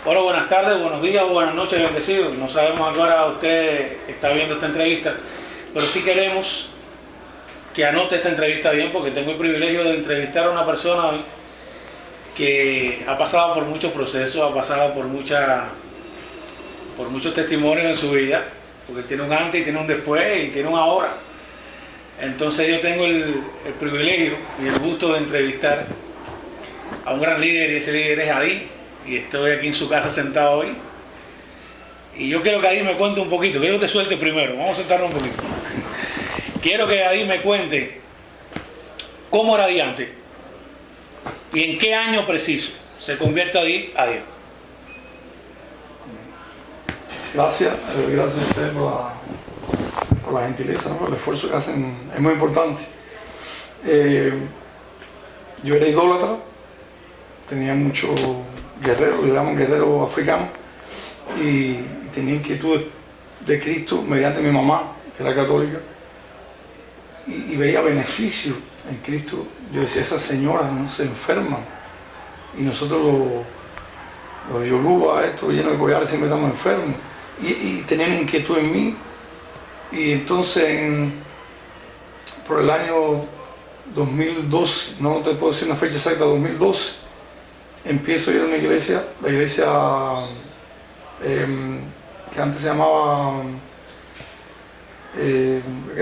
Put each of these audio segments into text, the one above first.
Hola, buenas tardes, buenos días o buenas noches, bendecidos. No sabemos a qué hora usted está viendo esta entrevista, pero sí queremos que anote esta entrevista bien, porque tengo el privilegio de entrevistar a una persona hoy que ha pasado por muchos procesos, ha pasado por muchos testimonios en su vida, porque tiene un antes y tiene un después y tiene un ahora. Entonces yo tengo el privilegio y el gusto de entrevistar a un gran líder, y ese líder es Adi, y estoy aquí en su casa sentado hoy. Y yo quiero que Adi me cuente un poquito, quiero que te suelte primero, vamos a sentarnos un poquito. Quiero que Adi me cuente cómo era Adi antes y en qué año preciso se convierte Adi a Dios. Gracias a ustedes por la gentileza, ¿no? Por el esfuerzo que hacen, es muy importante. Yo era idólatra, tenía muchos guerreros, le llaman guerreros africanos, y tenía inquietudes de Cristo mediante mi mamá, que era católica, y veía beneficios en Cristo. Yo decía, esas señoras no se enferman, y nosotros los Yoruba, estos llenos de collares, siempre estamos enfermos, y tenían inquietud en mí. Y entonces por el año 2012, no te puedo decir una fecha exacta, 2012, empiezo a ir a una iglesia, la iglesia que antes se llamaba,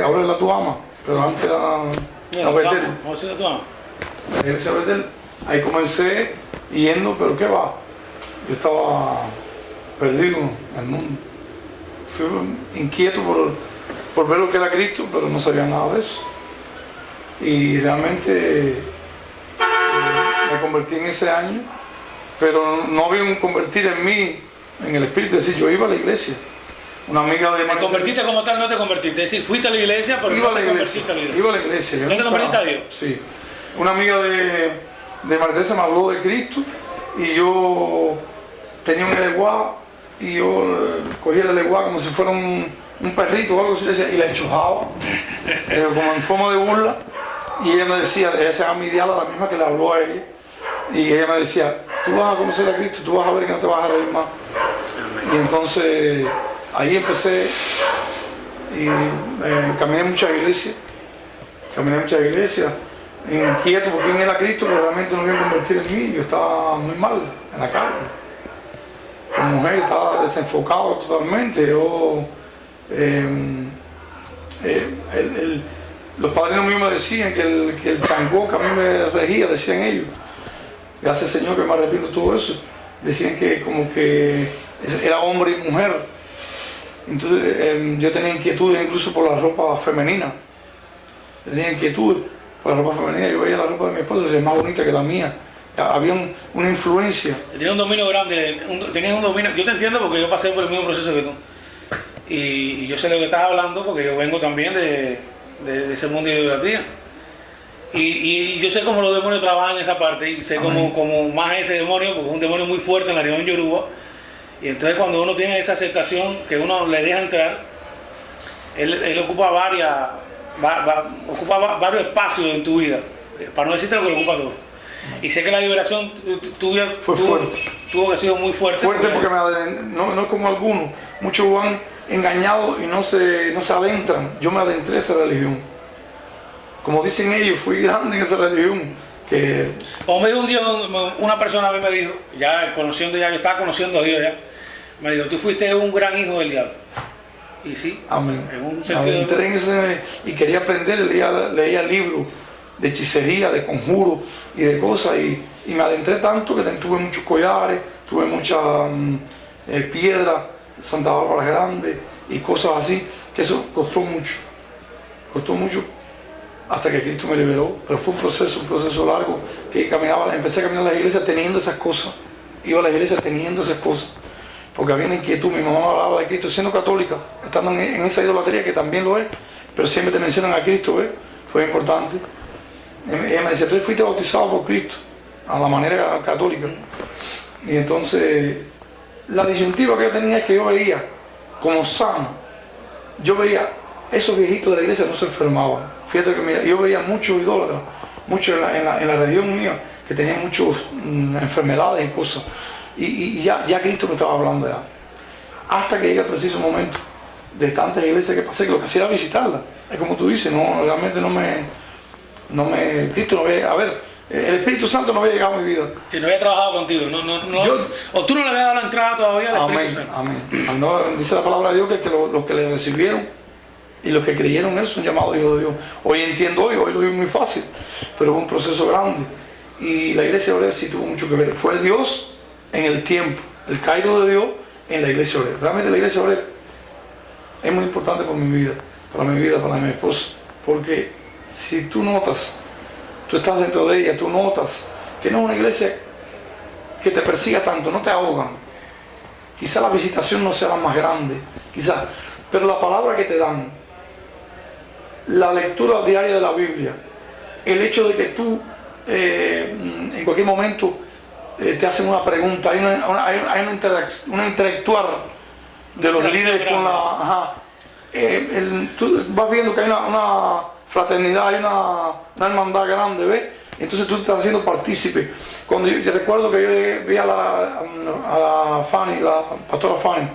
ahora es la Tuama, pero antes era la Betel. La iglesia Betel. Ahí comencé yendo, pero ¿qué va? Yo estaba perdido en el mundo. Fui inquieto por ver lo que era Cristo, pero no sabía nada de eso. Y realmente me convertí en ese año, pero no había un convertir en mí, en el espíritu. Es decir, yo iba a la iglesia. Una amiga de... ¿Te convertiste como tal? No te convertiste, es decir, fuiste a la iglesia, pero iba no te convertiste a la iglesia. Iba a la iglesia. ¿No te convertiste a Dios? Sí. Una amiga de María Teresa me habló de Cristo, y yo tenía un eleguá, y yo cogía el eleguá como si fuera un perrito o algo así, y la enchujaba, como en forma de burla. Y ella me decía, ella se llama Midiala, la misma que le habló a ella, y ella me decía, tú vas a conocer a Cristo, tú vas a ver que no te vas a reír más. Y entonces ahí empecé, y caminé muchas iglesias, inquieto por quién era Cristo, pero realmente no me iba a convertir en mí. Yo estaba muy mal en la calle, como mujer estaba desenfocado totalmente. Yo, los padrinos míos me decían que el changó que a mí me regía, decían ellos, gracias Señor que me arrepiento de todo eso, decían que como que era hombre y mujer. Entonces yo tenía inquietudes incluso por la ropa femenina, tenía inquietudes por la ropa femenina. Yo veía la ropa de mi esposa, es más bonita que la mía. Había una influencia. Tenía un dominio grande, tenías un dominio. Yo te entiendo porque yo pasé por el mismo proceso que tú. Y yo sé de lo que estás hablando porque yo vengo también de ese mundo de idolatría. Y yo sé cómo los demonios trabajan en esa parte, y sé cómo más ese demonio, porque es un demonio muy fuerte en la región yoruba. Y entonces cuando uno tiene esa aceptación, que uno le deja entrar, él ocupa varios espacios en tu vida, para no decirte lo que lo ocupa todo. Y sé que la liberación tuya tuvo que ser muy fuerte. Fuerte porque no es como algunos. Muchos van engañados y no se adentran. Yo me adentré a esa religión. Como dicen ellos, fui grande en esa religión. Como me dijo un día una persona, a mí me dijo, yo estaba conociendo a Dios ya, me dijo, tú fuiste un gran hijo del diablo. Y sí, amén. En un sentido entré en ese, y quería aprender, leía libros de hechicería, de conjuros y de cosas, y me adentré tanto que tuve muchos collares, tuve muchas piedras, Santa Bárbara Grande y cosas así, que eso costó mucho hasta que Cristo me liberó. Pero fue un proceso largo, que empecé a caminar a la iglesia teniendo esas cosas, iba a la iglesia teniendo esas cosas, porque había una inquietud. Mi mamá hablaba de Cristo siendo católica, estando en esa idolatría que también lo es, pero siempre te mencionan a Cristo, ¿ves? Fue importante. Ella me decía, tú fuiste bautizado por Cristo, a la manera católica. Y entonces, la disyuntiva que yo tenía es que yo veía, como sano, yo veía, esos viejitos de la iglesia no se enfermaban. Fíjate que mira, yo veía muchos idólatras, muchos en la región mía, que tenía muchas enfermedades y cosas. Y ya Cristo me estaba hablando ya. Hasta que llega el preciso momento de tantas iglesias que pasé, que lo que hacía era visitarlas. Es como tú dices, no, realmente Cristo no ve, a ver, el Espíritu Santo no había llegado a mi vida. Si no había trabajado contigo, o tú no le habías dado la entrada todavía al Espíritu Santo. Amén. No, dice la palabra de Dios que los que le recibieron y los que creyeron en él son llamados hijos de Dios. Hoy entiendo, hoy lo digo muy fácil, pero fue un proceso grande. Y la iglesia obrera sí tuvo mucho que ver. Fue Dios en el tiempo, el caído de Dios en la iglesia obrera. Realmente la iglesia obrera es muy importante para mi vida, para mi esposa, porque si tú notas, tú estás dentro de ella, tú notas que no es una iglesia que te persiga tanto, no te ahogan. Quizá la visitación no sea la más grande, quizás, pero la palabra que te dan, la lectura diaria de la Biblia, el hecho de que tú en cualquier momento te hacen una pregunta, hay una interactuar de los líderes con la... tú vas viendo que hay una fraternidad, hay una hermandad grande, ¿ves? Entonces tú te estás haciendo partícipe. Cuando yo recuerdo que yo vi a la Fanny, la pastora Fanny,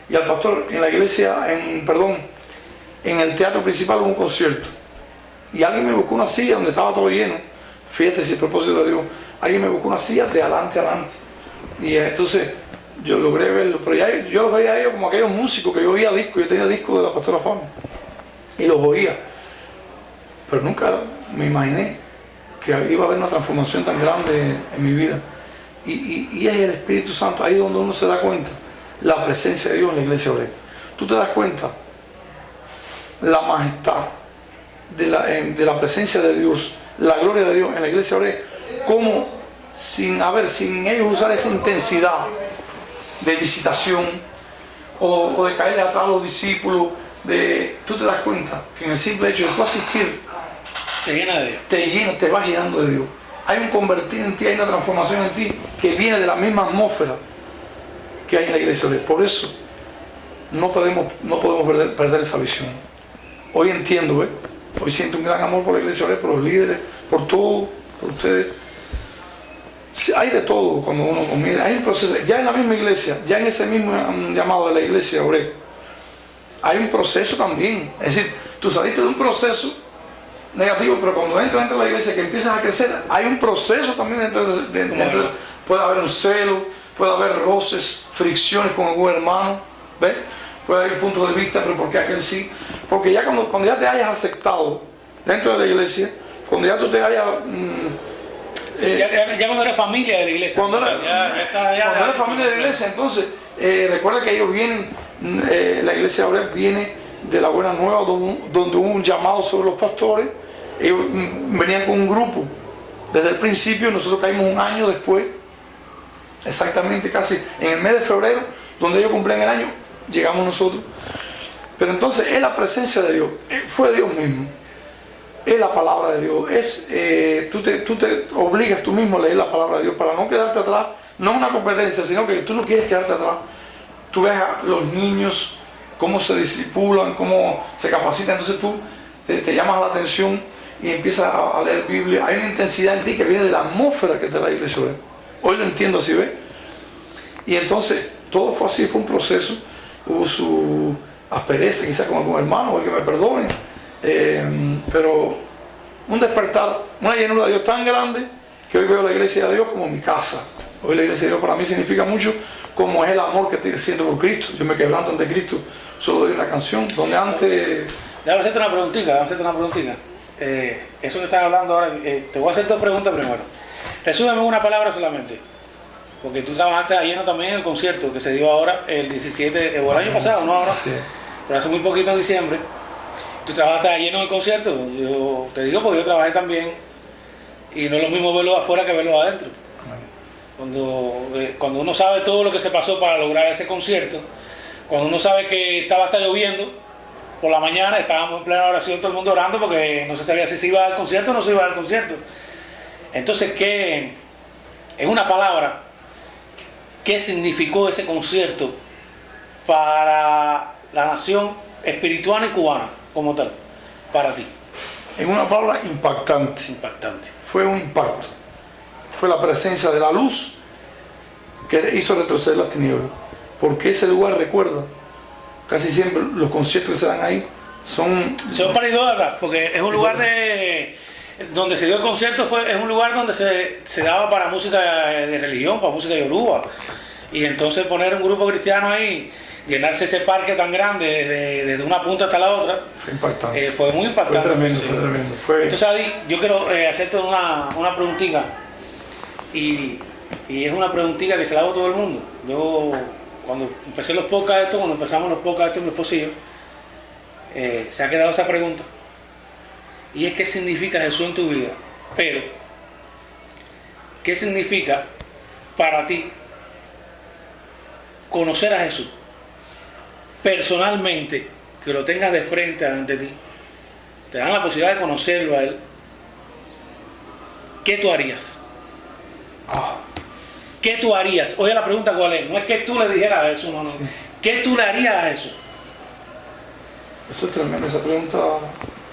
y al pastor en la iglesia, en el teatro principal hubo un concierto. Y alguien me buscó una silla donde estaba todo lleno. Fíjate si el propósito de Dios. Alguien me buscó una silla de adelante a adelante. Y entonces yo logré verlo. Pero ya yo los veía a ellos como aquellos músicos que yo oía discos. Yo tenía discos de la pastora Fanny. Y los oía. Pero nunca me imaginé que iba a haber una transformación tan grande en mi vida. Y es el Espíritu Santo, ahí donde uno se da cuenta la presencia de Dios en la iglesia obrera. Tú te das cuenta la majestad de la presencia de Dios, la gloria de Dios en la iglesia obrera, como sin ellos usar esa intensidad de visitación o de caerle atrás a los discípulos, tú te das cuenta que en el simple hecho de tú asistir, te llena de Dios. Te vas llenando de Dios. Hay un convertir en ti, hay una transformación en ti que viene de la misma atmósfera que hay en la iglesia obrera. Por eso no podemos perder esa visión. Hoy entiendo, hoy siento un gran amor por la iglesia obrera, por los líderes, por todo, por ustedes. Hay de todo cuando uno comienza. Hay un proceso, ya en la misma iglesia, ya en ese mismo llamado de la iglesia obrera, hay un proceso también. Es decir, tú saliste de un proceso negativo, pero cuando entras dentro de la iglesia que empiezas a crecer, hay un proceso también dentro. Puede haber un celo, puede haber roces, fricciones con algún hermano, ¿ves? Puede haber puntos de vista, pero ¿por qué aquel sí? Porque ya cuando ya te hayas aceptado dentro de la iglesia, cuando ya tú te hayas... ya cuando eres familia de la iglesia. Cuando eres familia de la iglesia, entonces recuerda que ellos vienen, la iglesia ahora viene de la Buena Nueva, donde hubo un llamado sobre los pastores. Ellos venían con un grupo desde el principio. Nosotros caímos un año después, exactamente casi en el mes de febrero, donde ellos cumplían el año, llegamos nosotros. Pero entonces es la presencia de Dios, fue Dios mismo, es la palabra de Dios, tú te obligas tú mismo a leer la palabra de Dios para no quedarte atrás, no una competencia, sino que tú no quieres quedarte atrás. Tú ves a los niños cómo se discipulan, cómo se capacitan, entonces tú te llamas la atención y empiezas a leer Biblia. Hay una intensidad en ti que viene de la atmósfera que te da la iglesia. Hoy lo entiendo así, ¿ves? Y entonces todo fue así, fue un proceso. Hubo su aspereza, quizás con algún hermano, o que me perdone, pero un despertar, una llenura de Dios tan grande que hoy veo la iglesia de Dios como mi casa. Hoy la iglesia de Dios para mí significa mucho, como es el amor que siento por Cristo. Yo me quebranto ante Cristo, solo doy una canción, donde antes... Déjame hacerte una preguntita. Eso que estás hablando ahora, te voy a hacer dos preguntas primero. Resúmeme una palabra solamente, porque tú trabajaste de lleno también en el concierto que se dio ahora el 17, o el año pasado, no ahora, sí, pero hace muy poquito en diciembre. Tú trabajaste de lleno en el concierto. Yo te digo porque yo trabajé también, y no es lo mismo verlo afuera que verlo adentro. Cuando uno sabe todo lo que se pasó para lograr ese concierto, cuando uno sabe que estaba hasta lloviendo por la mañana, estábamos en plena oración, todo el mundo orando porque no se sabía si se iba al concierto o no se iba al concierto. Entonces, ¿qué es una palabra? ¿Qué significó ese concierto para la nación espirituana y cubana como tal, para ti? En una palabra, impactante. Impactante. Fue un impacto. fue la presencia de la luz que hizo retroceder las tinieblas. Porque ese lugar, recuerda, casi siempre los conciertos que se dan ahí son paridódicas, porque es un lugar donde se dio el concierto, es un lugar donde se daba para música de religión, para música yoruba. Y entonces poner un grupo cristiano ahí, llenarse ese parque tan grande desde una punta hasta la otra, fue impactante. Fue muy impactante. Fue tremendo, fue tremendo. Entonces, Adi, yo quiero hacerte una preguntita. Y es una preguntita que se la hago a todo el mundo. Yo, cuando empecé los podcasts, cuando empezamos los podcasts, mi esposo y yo, se ha quedado esa pregunta. Y es: ¿qué significa Jesús en tu vida? Pero, ¿qué significa para ti conocer a Jesús personalmente, que lo tengas de frente ante ti, te dan la posibilidad de conocerlo a Él? ¿Qué tú harías? ¿Qué tú harías? Oye, la pregunta cuál es. No es que tú le dijeras a Jesús, no. Sí. ¿Qué tú le harías a Jesús? Eso es tremendo. Esa pregunta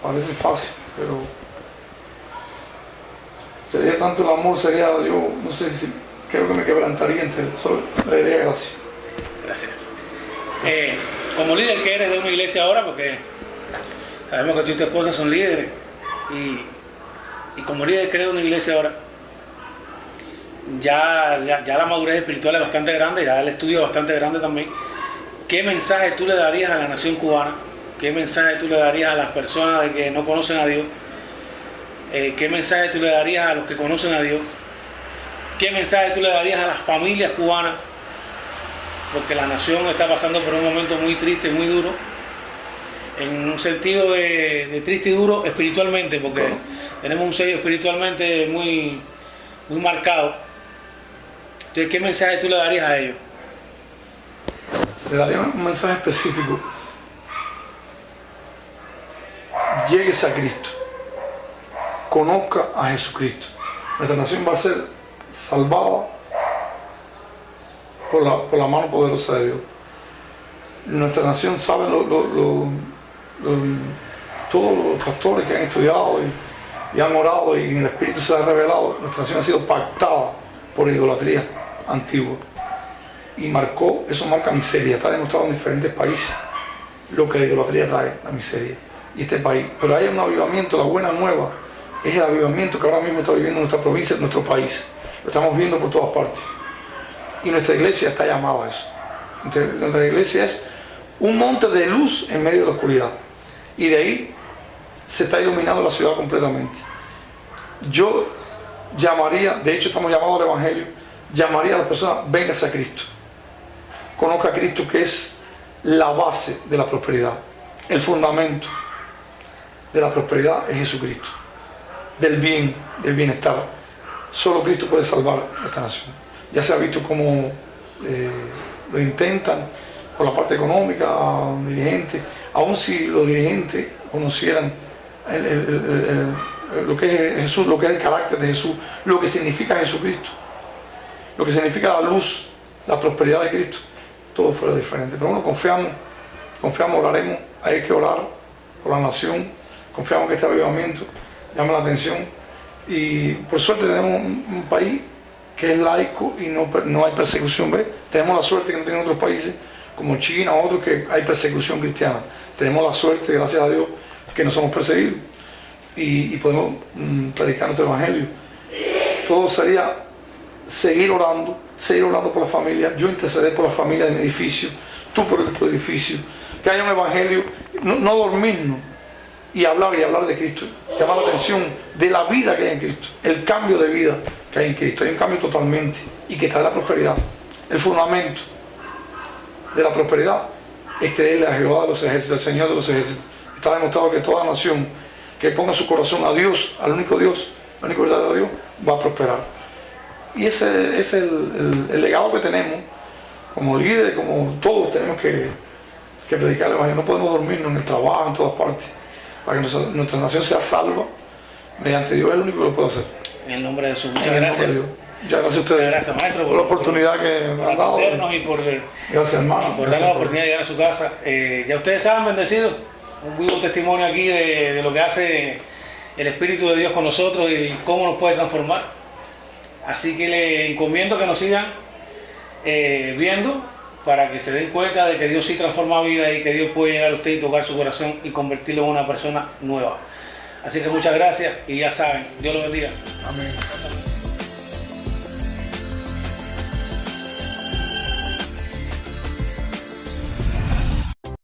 parece fácil, pero sería tanto el amor, sería, yo no sé si creo que me quebrantaría entero. Solo le daría gracias. Gracias. Como líder que eres de una iglesia ahora, porque sabemos que tú y tu esposa son líderes, y como líder que eres de una iglesia ahora, ya la madurez espiritual es bastante grande, ya el estudio es bastante grande también. ¿Qué mensaje tú le darías a la nación cubana? ¿Qué mensaje tú le darías a las personas que no conocen a Dios? ¿Qué mensaje tú le darías a los que conocen a Dios? ¿Qué mensaje tú le darías a las familias cubanas? Porque la nación está pasando por un momento muy triste, muy duro, en un sentido de triste y duro espiritualmente, porque tenemos un sello espiritualmente muy, muy marcado. Entonces, ¿qué mensaje tú le darías a ellos? Le daría un mensaje específico. Lléguese a Cristo, conozca a Jesucristo. Nuestra nación va a ser salvada por la mano poderosa de Dios. Nuestra nación sabe todos los pastores que han estudiado y han orado, y en el Espíritu se ha revelado. Nuestra nación ha sido pactada por idolatría antigua, y eso marca miseria. Está demostrado en diferentes países lo que la idolatría trae, la miseria. Y este país, pero hay un avivamiento. La buena nueva es el avivamiento que ahora mismo está viviendo nuestra provincia, nuestro país. Lo estamos viendo por todas partes, y nuestra iglesia está llamada a eso. Nuestra iglesia es un monte de luz en medio de la oscuridad, y de ahí se está iluminando la ciudad completamente. Yo llamaría, de hecho estamos llamados al Evangelio, llamaría a las personas: véngase a Cristo, conozca a Cristo, que es la base de la prosperidad. El fundamento de la prosperidad es Jesucristo, del bien, del bienestar. Solo Cristo puede salvar a esta nación. Ya se ha visto cómo lo intentan con la parte económica, dirigentes. Aun si los dirigentes conocieran lo que es Jesús, lo que es el carácter de Jesús, lo que significa Jesucristo, lo que significa la luz, la prosperidad de Cristo, todo fuera diferente. Pero bueno, confiamos, oraremos. Hay que orar por la nación. Confiamos que este avivamiento llama la atención, y por suerte tenemos un país que es laico y no hay persecución. ¿Ves? Tenemos la suerte que no tienen otros países como China o otros, que hay persecución cristiana. Tenemos la suerte, gracias a Dios, que no somos perseguidos, y podemos predicar nuestro evangelio. Todo sería seguir orando por la familia. Yo interceder por la familia de mi edificio, tú por tu edificio, que haya un evangelio, no dormirnos, y hablar de Cristo, llamar la atención de la vida que hay en Cristo, el cambio de vida que hay en Cristo. Hay un cambio totalmente, y que trae la prosperidad. El fundamento de la prosperidad es creerle a Jehová de los ejércitos, al Señor de los ejércitos. Está demostrado que toda nación que ponga su corazón a Dios, al único Dios, al único verdadero Dios, va a prosperar. Y ese es el legado que tenemos como líderes, como todos tenemos que predicar el evangelio. No podemos dormirnos en el trabajo, en todas partes, para que nuestra nación sea salva mediante Dios. Es el único que lo puede hacer. En el nombre de Jesús. Muchas gracias. Muchas gracias a ustedes. Muchas gracias, maestro, por la oportunidad que me han dado. Y por gracias, hermano. Por darnos la oportunidad de llegar a su casa. Ya ustedes saben, bendecidos, un vivo testimonio aquí de lo que hace el Espíritu de Dios con nosotros y cómo nos puede transformar. Así que le encomiendo que nos sigan viendo para que se den cuenta de que Dios sí transforma vidas y que Dios puede llegar a usted y tocar su corazón y convertirlo en una persona nueva. Así que muchas gracias y ya saben, Dios los bendiga. Amén.